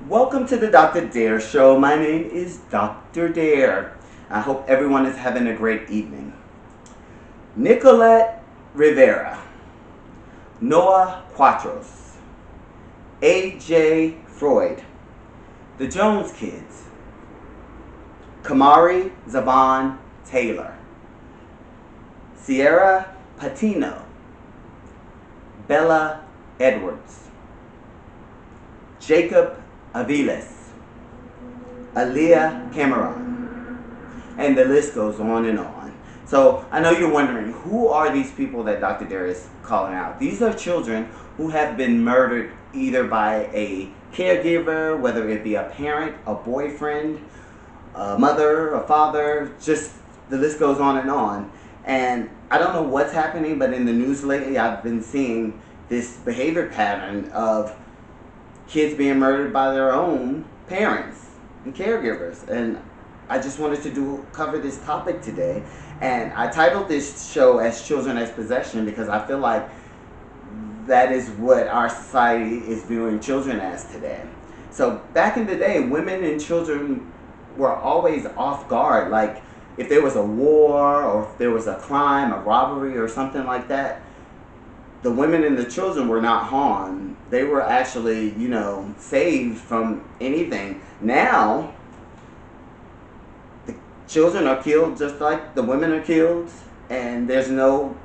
Welcome to the Dr. Dare Show. My name is Dr. Dare. I hope everyone is having a great evening. Nicolette Rivera, Noah Quatros, A.J. Freud, the Jones Kids, Kamari Zavon Taylor, Sierra Patino, Bella Edwards, Jacob Aviles, Aaliyah Cameron, and the list goes on and on. So I know you're wondering, who are these people that Dr. Dare is calling out? These are children who have been murdered either by a caregiver, whether it be a parent, a boyfriend, a mother, a father, just the list goes on and on. And I don't know what's happening, but in the news lately I've been seeing this behavior pattern of kids being murdered by their own parents and caregivers. And I just wanted to cover this topic today. And I titled this show as Children as Possession because I feel like that is what our society is viewing children as today. So back in the day, women and children were always off guard. Like if there was a war or if there was a crime, a robbery or something like that, the women and the children were not harmed. They were actually, saved from anything. Now, the children are killed just like the women are killed, and there's no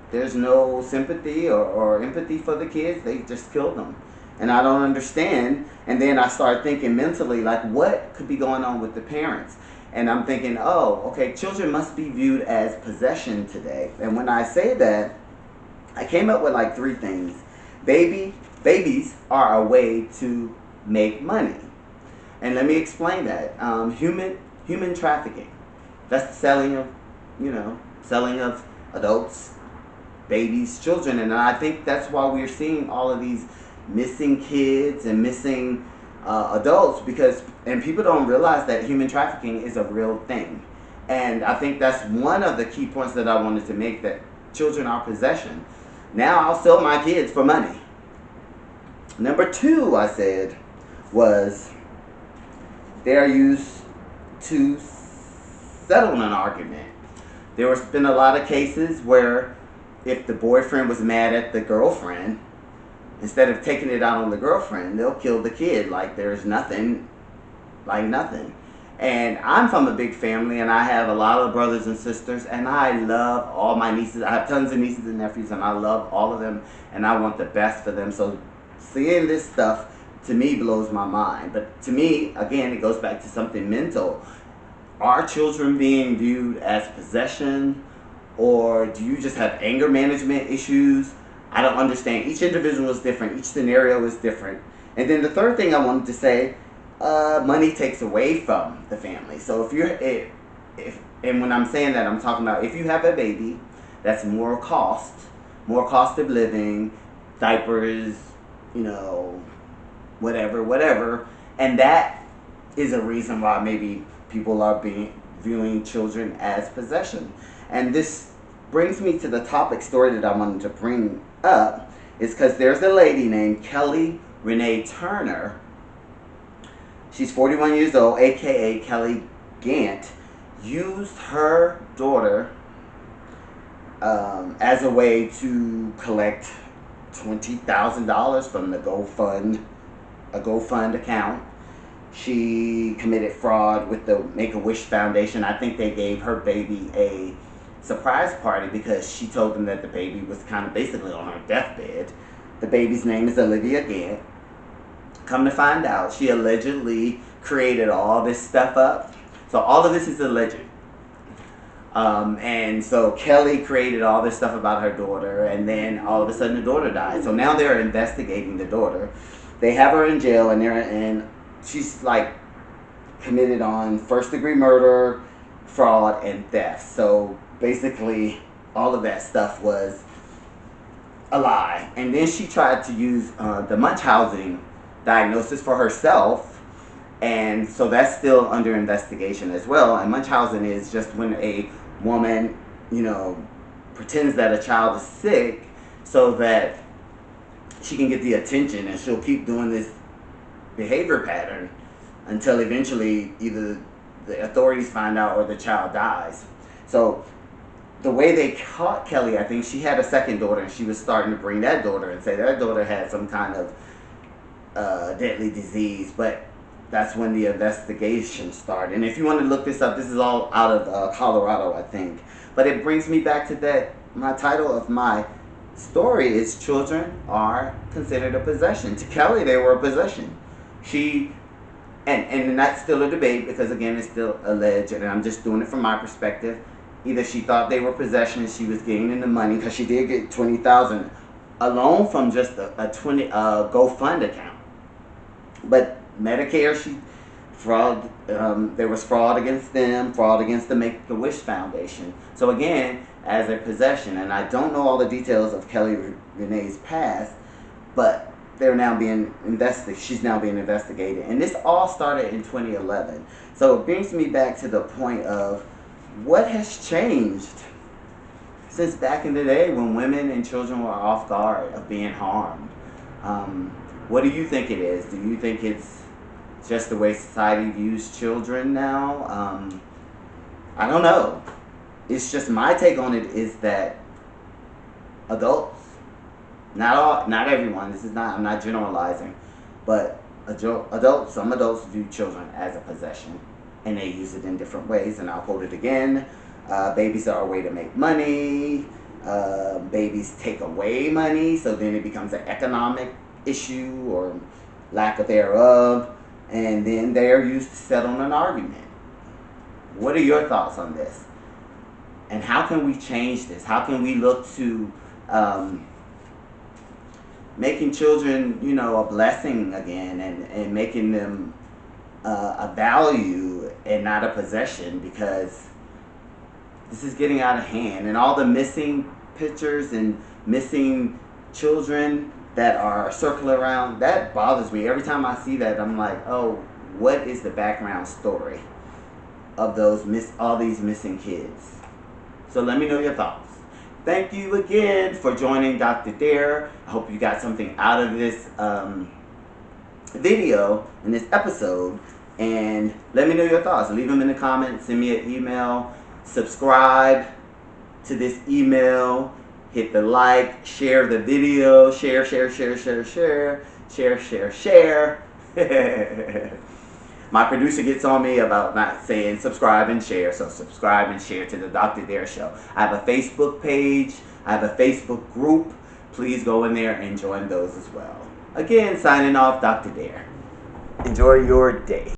sympathy or empathy for the kids. They just kill them. And I don't understand. And then I start thinking mentally, like, what could be going on with the parents? And I'm thinking, oh, okay, children must be viewed as possession today. And when I say that, I came up with like 3 things. Babies are a way to make money. And let me explain that. Human trafficking. That's the selling of adults, babies, children. And I think that's why we're seeing all of these missing kids and missing adults and people don't realize that human trafficking is a real thing. And I think that's one of the key points that I wanted to make, that children are possession. Now I'll sell my kids for money. Number 2, I said, was they are used to settle an argument. There has been a lot of cases where if the boyfriend was mad at the girlfriend, instead of taking it out on the girlfriend, they'll kill the kid like there's nothing. And I'm from a big family, and I have a lot of brothers and sisters, and I love all my nieces. I have tons of nieces and nephews, and I love all of them, and I want the best for them. So seeing this stuff, to me, blows my mind. But to me, again, it goes back to something mental. Are children being viewed as possession, or do you just have anger management issues? I don't understand. Each individual is different. Each scenario is different. And then the third thing I wanted to say, money takes away from the family. So and when I'm saying that, I'm talking about if you have a baby, that's more cost of living, diapers, whatever, and that is a reason why maybe people are viewing children as possession. And this brings me to the topic story that I wanted to bring up, is because there's a lady named Kelly Renee Turner. She's 41 years old, a.k.a. Kelly Gant, used her daughter as a way to collect $20,000 from the GoFund account. She committed fraud with the Make-A-Wish Foundation. I think they gave her baby a surprise party because she told them that the baby was kind of basically on her deathbed. The baby's name is Olivia Gant. Come to find out, she allegedly created all this stuff up. So all of this is alleged. And so Kelly created all this stuff about her daughter, and then all of a sudden the daughter died. So now they're investigating the daughter. They have her in jail, and she's like committed on first-degree murder, fraud, and theft. So basically all of that stuff was a lie. And then she tried to use the Munchausen diagnosis for herself, and so that's still under investigation as well. And Munchausen is just when a woman, pretends that a child is sick so that she can get the attention, and she'll keep doing this behavior pattern until eventually either the authorities find out or the child dies. So the way they caught Kelly, I think she had a second daughter, and she was starting to bring that daughter and say that daughter had some kind of deadly disease. But that's when the investigation started. And if you want to look this up, this is all out of Colorado, I think. But it brings me back to that. My title of my story is "Children Are Considered a Possession." To Kelly, they were a possession. She and that's still a debate, because again, it's still alleged, and I'm just doing it from my perspective. Either she thought they were possessions, she was gaining the money, because she did get $20,000 alone from just a 20 GoFund account. But Medicare, she fraud. There was fraud against them, fraud against the Make-A-Wish Foundation. So again, as a possession, and I don't know all the details of Kelly Renee's past, but they're now being investigated. She's now being investigated, and this all started in 2011. So it brings me back to the point of what has changed since back in the day when women and children were off guard of being harmed. What do you think it is? Do you think it's just the way society views children now? I don't know. It's just my take on it is that adults, not everyone. This is not. I'm not generalizing, but adults. Some adults view children as a possession, and they use it in different ways. And I'll quote it again: "Babies are a way to make money. Babies take away money, so then it becomes an economic issue or lack of thereof, and then they are used to settle an argument." What are your thoughts on this? And how can we change this? How can we look to making children, a blessing again, and making them a value and not a possession? Because this is getting out of hand, and all the missing pictures and missing children that are circling around, that bothers me. Every time I see that, I'm like, oh, what is the background story of all these missing kids? So let me know your thoughts. Thank you again for joining Dr. Dare. I hope you got something out of this video in this episode. And let me know your thoughts. Leave them in the comments. Send me an email. Subscribe to this email. Hit the like. Share the video. Share. My producer gets on me about not saying subscribe and share, so subscribe and share to the Dr. Dare Show. I have a Facebook page. I have a Facebook group. Please go in there and join those as well. Again, signing off, Dr. Dare. Enjoy your day.